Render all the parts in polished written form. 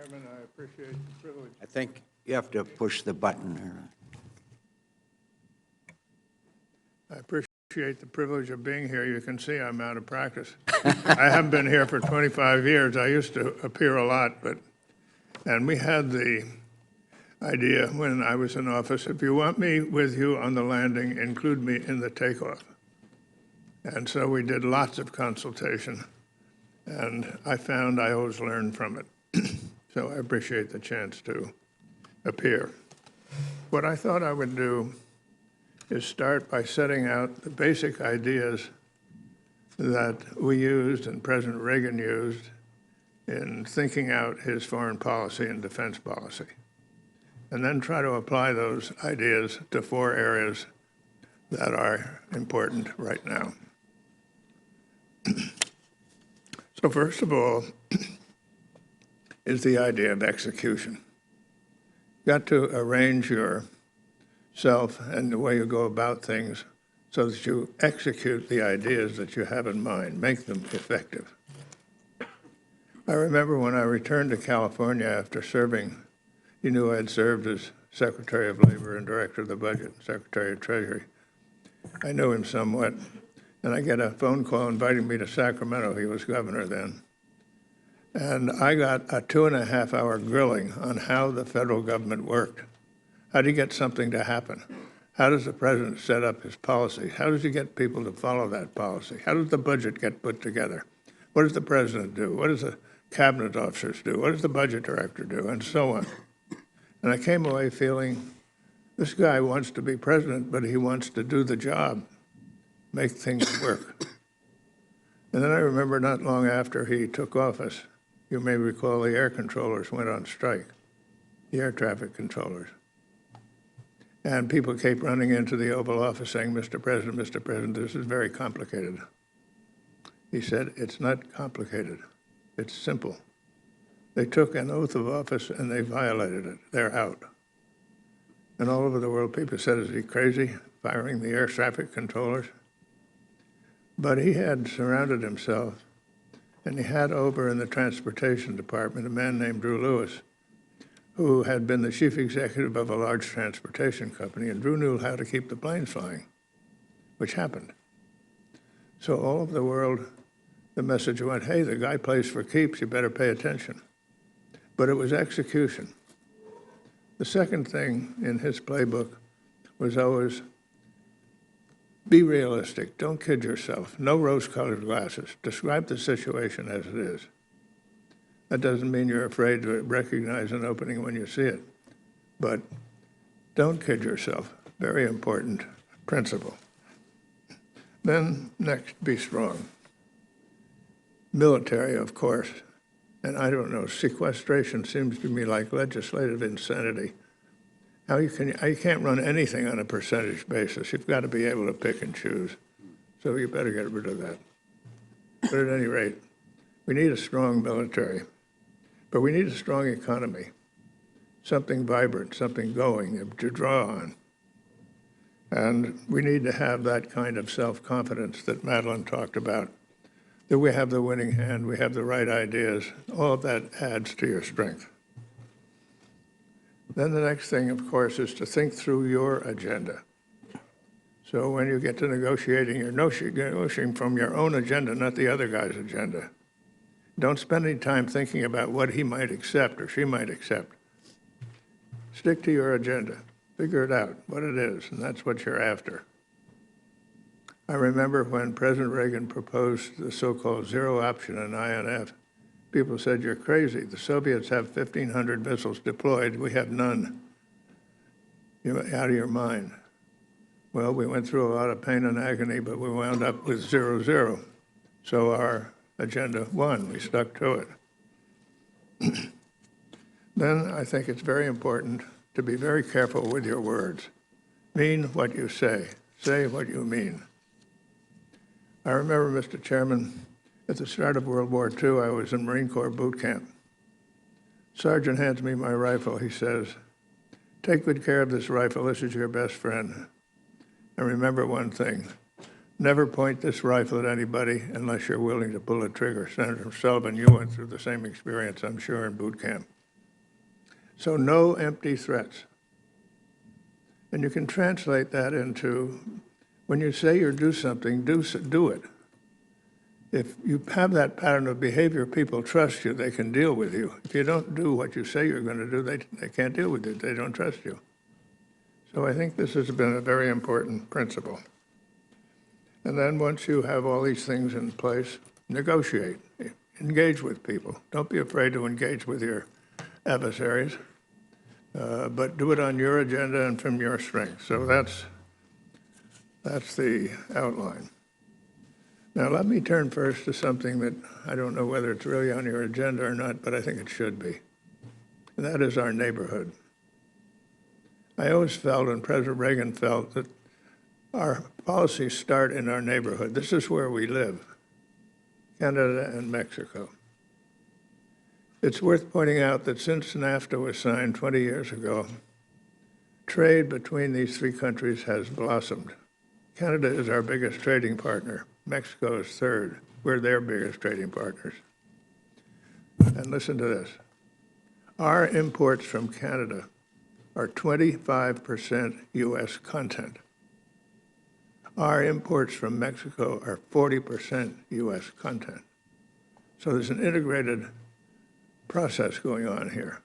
Chairman. I appreciate the privilege. I think you have to push the button there. I appreciate the privilege of being here. You can see I'm out of practice. I haven't been here for 25 years. I used to appear a lot, and we had the idea when I was in office, if you want me with you on the landing, include me in the takeoff. And so we did lots of consultation, and I found I always learned from it. So I appreciate the chance to appear. What I thought I would do is start by setting out the basic ideas that we used and President Reagan used in thinking out his foreign policy and defense policy, and then try to apply those ideas to 4 areas that are important right now. So first of all is the idea of execution. You got to arrange yourself and the way you go about things so that you execute the ideas that you have in mind, make them effective. I remember when I returned to California after serving, you knew I had served as Secretary of Labor and Director of the Budget, Secretary of Treasury. I knew him somewhat, and I get a phone call inviting me to Sacramento. He was governor then. And I got a 2.5-hour grilling on how the federal government worked. How do you get something to happen? How does the president set up his policy? How does he get people to follow that policy? How does the budget get put together? What does the president do? What does the cabinet officers do? What does the budget director do? And so on. And I came away feeling this guy wants to be president, but he wants to do the job, make things work. And then I remember not long after he took office, you may recall the air controllers went on strike, the air traffic controllers. And people kept running into the Oval Office saying, Mr. President, this is very complicated. He said, it's not complicated, it's simple. They took an oath of office and they violated it, they're out. And all over the world, people said, is he crazy, firing the air traffic controllers? But he had surrounded himself, and he had over in the Transportation Department a man named Drew Lewis, who had been the chief executive of a large transportation company, and Drew knew how to keep the planes flying, which happened. So all over the world, the message went, hey, the guy plays for keeps, you better pay attention. But it was execution. The second thing in his playbook was always be realistic, don't kid yourself, no rose-colored glasses, describe the situation as it is. That doesn't mean you're afraid to recognize an opening when you see it, but don't kid yourself, very important principle. Then next, be strong. Military, of course, and I don't know, sequestration seems to me like legislative insanity. How you can't run anything on a percentage basis. You've got to be able to pick and choose. So you better get rid of that. But at any rate, we need a strong military, but we need a strong economy, something vibrant, something going to draw on. And we need to have that kind of self-confidence that Madeleine talked about, that we have the winning hand, we have the right ideas. All of that adds to your strength. Then the next thing, of course, is to think through your agenda. So when you get to negotiating, you're negotiating from your own agenda, not the other guy's agenda. Don't spend any time thinking about what he might accept or she might accept. Stick to your agenda. Figure it out, what it is, and that's what you're after. I remember when President Reagan proposed the so-called zero option in INF, people said, you're crazy. The Soviets have 1,500 missiles deployed. We have none. You're out of your mind. Well, we went through a lot of pain and agony, but we wound up with 0-0. So our agenda won. We stuck to it. Then I think it's very important to be very careful with your words. Mean what you say. Say what you mean. I remember, Mr. Chairman, at the start of World War II, I was in Marine Corps boot camp. Sergeant hands me my rifle. He says, take good care of this rifle. This is your best friend. And remember one thing, never point this rifle at anybody unless you're willing to pull a trigger. Senator Sullivan, you went through the same experience, I'm sure, in boot camp. So no empty threats. And you can translate that into, when you say you do something, do it. If you have that pattern of behavior, people trust you, they can deal with you. If you don't do what you say you're going to do, they can't deal with it, they don't trust you. So I think this has been a very important principle. And then once you have all these things in place, negotiate, engage with people. Don't be afraid to engage with your adversaries, but do it on your agenda and from your strength. So that's the outline. Now, let me turn first to something that I don't know whether it's really on your agenda or not, but I think it should be. And that is our neighborhood. I always felt, and President Reagan felt, that our policies start in our neighborhood. This is where we live, Canada and Mexico. It's worth pointing out that since NAFTA was signed 20 years ago, trade between these three countries has blossomed. Canada is our biggest trading partner. Mexico is third. We're their biggest trading partners. And listen to this. Our imports from Canada are 25% U.S. content. Our imports from Mexico are 40% U.S. content. So there's an integrated process going on here.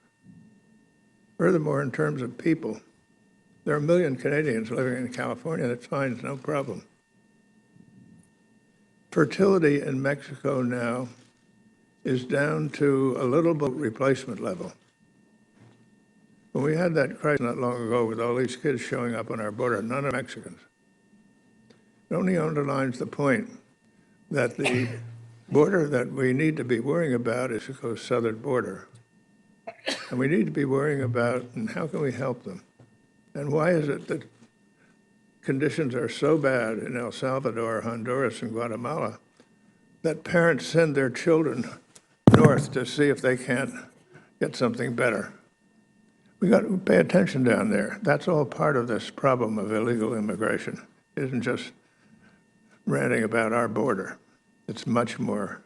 Furthermore, in terms of people, there are 1 million Canadians living in California. That's fine, it's no problem. Fertility in Mexico now is down to a little below replacement level. When we had that crisis not long ago with all these kids showing up on our border, none are Mexicans. It only underlines the point that the border that we need to be worrying about is Mexico's southern border. And we need to be worrying about, and how can we help them? And why is it that conditions are so bad in El Salvador, Honduras, and Guatemala that parents send their children north to see if they can't get something better? We got to pay attention down there. That's all part of this problem of illegal immigration. It isn't just ranting about our border. It's much more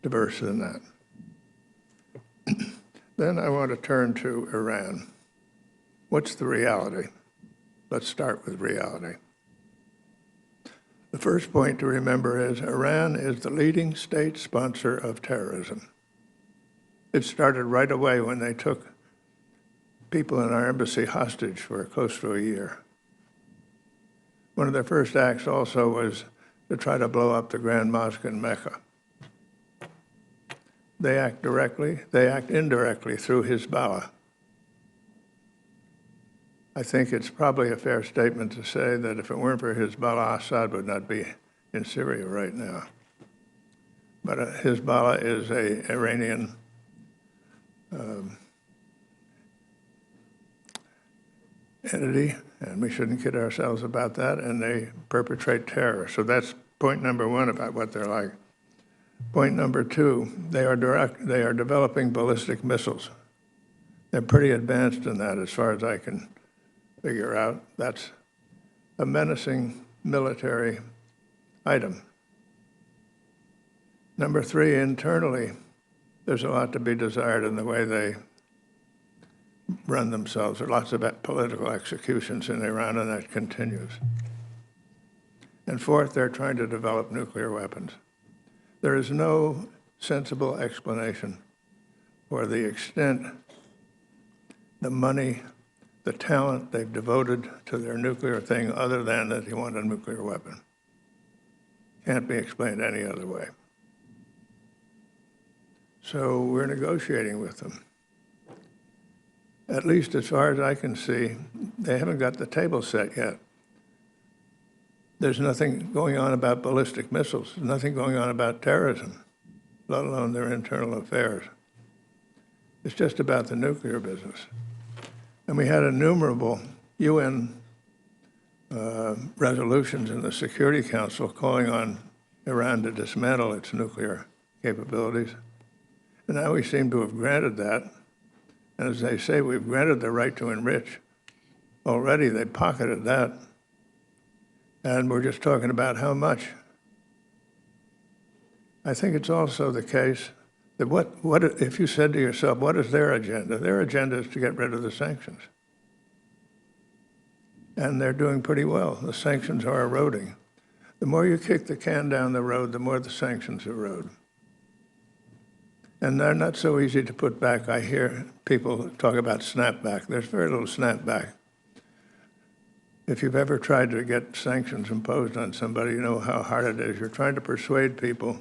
diverse than that. Then I want to turn to Iran. What's the reality? Let's start with reality. The first point to remember is Iran is the leading state sponsor of terrorism. It started right away when they took people in our embassy hostage for close to a year. One of their first acts also was to try to blow up the Grand Mosque in Mecca. They act indirectly through Hezbollah. I think it's probably a fair statement to say that if it weren't for Hezbollah, Assad would not be in Syria right now. But Hezbollah is an Iranian entity, and we shouldn't kid ourselves about that, and they perpetrate terror. So that's point number one about what they're like. Point number two, they are developing ballistic missiles. They're pretty advanced in that as far as I can figure out. That's a menacing military item. Number three, internally, there's a lot to be desired in the way they run themselves. There are lots of political executions in Iran, and that continues. And fourth, they're trying to develop nuclear weapons. There is no sensible explanation for the extent, the money, the talent they've devoted to their nuclear thing other than that they want a nuclear weapon. Can't be explained any other way. So we're negotiating with them. At least as far as I can see, they haven't got the table set yet. There's nothing going on about ballistic missiles, nothing going on about terrorism, let alone their internal affairs. It's just about the nuclear business. And we had innumerable UN resolutions in the Security Council calling on Iran to dismantle its nuclear capabilities. And now we seem to have granted that. And as they say, we've granted the right to enrich. Already they pocketed that. And we're just talking about how much. I think it's also the case What if you said to yourself, what is their agenda? Their agenda is to get rid of the sanctions. And they're doing pretty well. The sanctions are eroding. The more you kick the can down the road, the more the sanctions erode. And they're not so easy to put back. I hear people talk about snapback. There's very little snapback. If you've ever tried to get sanctions imposed on somebody, you know how hard it is. You're trying to persuade people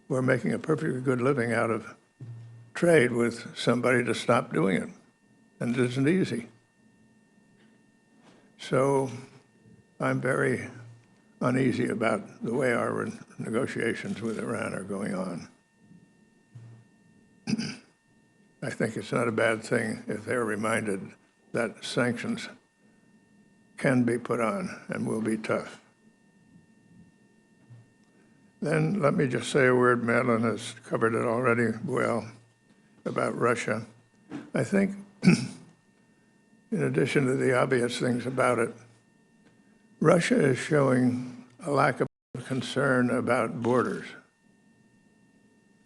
who are making a perfectly good living out of trade with somebody to stop doing it. And it isn't easy. So I'm very uneasy about the way our negotiations with Iran are going on. I think it's not a bad thing if they're reminded that sanctions can be put on and will be tough. Then let me just say a word, Madeleine has covered it already well, about Russia. I think, in addition to the obvious things about it, Russia is showing a lack of concern about borders.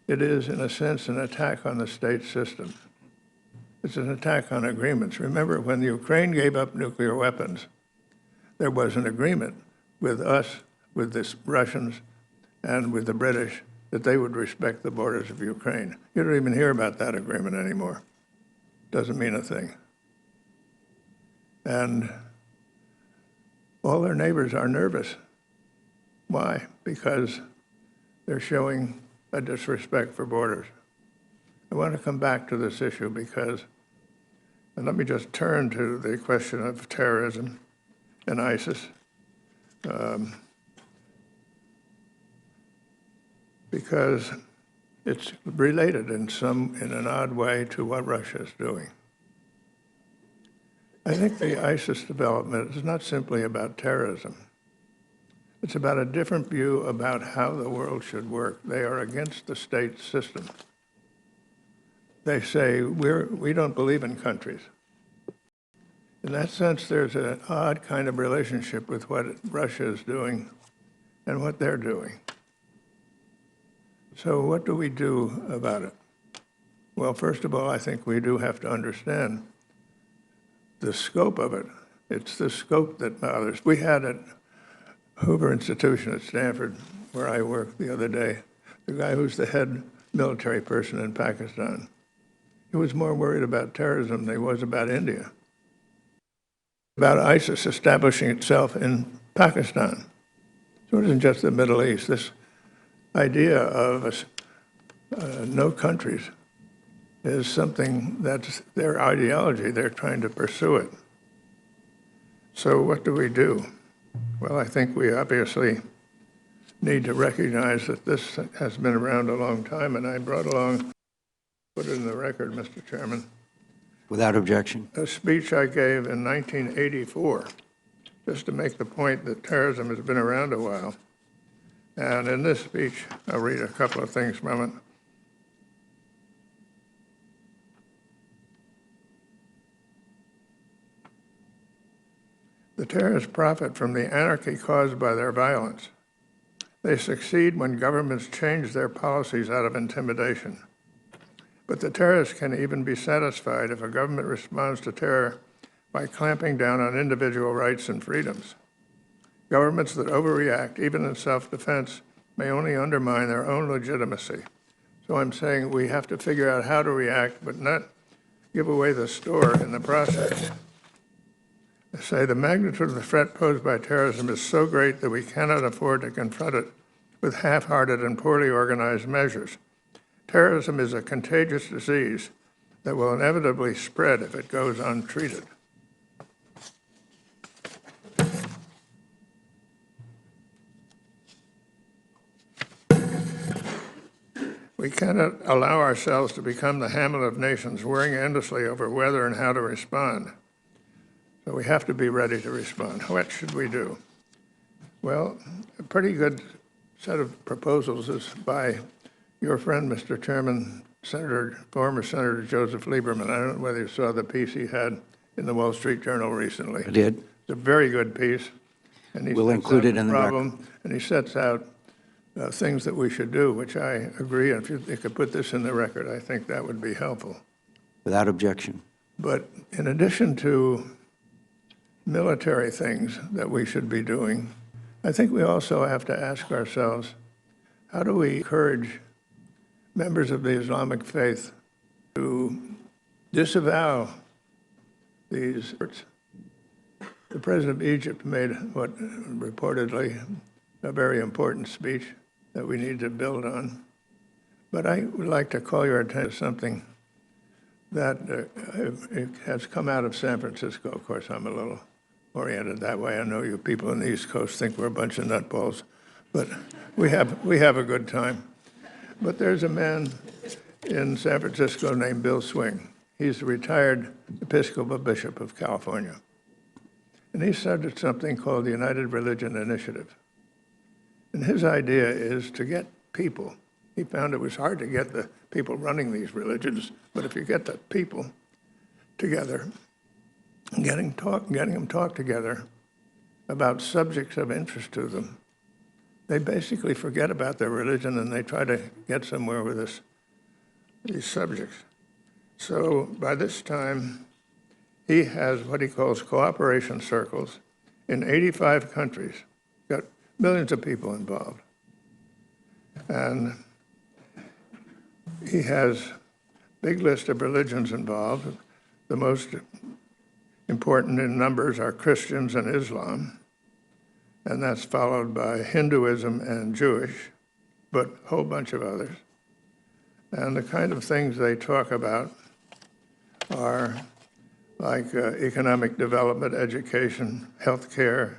It is, in a sense, an attack on the state system. It's an attack on agreements. Remember, when Ukraine gave up nuclear weapons, there was an agreement with us, with the Russians, and with the British that they would respect the borders of Ukraine. You don't even hear about that agreement anymore. Doesn't mean a thing. And all their neighbors are nervous. Why? Because they're showing a disrespect for borders. I want to come back to this issue because, and let me just turn to the question of terrorism and ISIS, because it's related in an odd way to what Russia is doing. I think the ISIS development is not simply about terrorism. It's about a different view about how the world should work. They are against the state system. They say, we don't believe in countries. In that sense, there's an odd kind of relationship with what Russia is doing and what they're doing. So what do we do about it? Well, first of all, I think we do have to understand the scope of it. It's the scope that bothers. We had at Hoover Institution at Stanford, where I worked the other day, the guy who's the head military person in Pakistan. He was more worried about terrorism than he was about India, about ISIS establishing itself in Pakistan. So it isn't just the Middle East. This idea of no countries is something that's their ideology. They're trying to pursue it. So what do we do? Well, I think we obviously need to recognize that this has been around a long time, and I brought along, put it in the record, Mr. Chairman. Without objection. A speech I gave in 1984, just to make the point that terrorism has been around a while. And in this speech, I'll read a couple of things from it. The terrorists profit from the anarchy caused by their violence. They succeed when governments change their policies out of intimidation. But the terrorists can even be satisfied if a government responds to terror by clamping down on individual rights and freedoms. Governments that overreact, even in self-defense, may only undermine their own legitimacy. So I'm saying we have to figure out how to react, but not give away the store in the process. I say the magnitude of the threat posed by terrorism is so great that we cannot afford to confront it with half-hearted and poorly organized measures. Terrorism is a contagious disease that will inevitably spread if it goes untreated. We cannot allow ourselves to become the Hamlet of nations, worrying endlessly over whether and how to respond. So we have to be ready to respond. What should we do? Well, a pretty good set of proposals is by your friend, Mr. Chairman, former Senator Joseph Lieberman. I don't know whether you saw the piece he had in the Wall Street Journal recently. I did. It's a very good piece. And We'll include it in the record. And he sets out things that we should do, which I agree. And if you could put this in the record, I think that would be helpful. Without objection. But in addition to military things that we should be doing, I think we also have to ask ourselves, how do we encourage members of the Islamic faith to disavow these words? The president of Egypt made what reportedly a very important speech that we need to build on. But I would like to call your attention to something that has come out of San Francisco. Of course, I'm a little oriented that way. I know you people on the East Coast think we're a bunch of nutballs, but we have a good time. But there's a man in San Francisco named Bill Swing. He's a retired Episcopal Bishop of California. And he started something called the United Religion Initiative. And his idea is to get people. He found it was hard to get the people running these religions, but if you get the people together, getting them talk together about subjects of interest to them, they basically forget about their religion and they try to get somewhere with these subjects. So by this time, he has what he calls cooperation circles in 85 countries, got millions of people involved. And he has a big list of religions involved. The most important in numbers are Christians and Islam, and that's followed by Hinduism and Jewish, but a whole bunch of others. And the kind of things they talk about are like economic development, education, healthcare,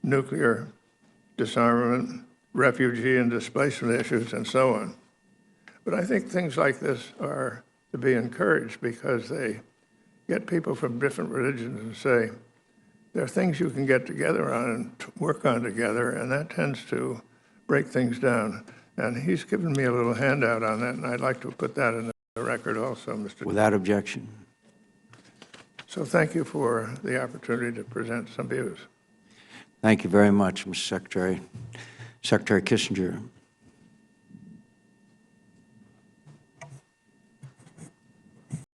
nuclear disarmament, refugee and displacement issues, and so on. But I think things like this are to be encouraged because they get people from different religions and say, there are things you can get together on and work on together, and that tends to break things down. And he's given me a little handout on that, and I'd like to put that in the record also, Mr. Without objection. So thank you for the opportunity to present some views. Thank you very much, Mr. Secretary. Secretary Kissinger.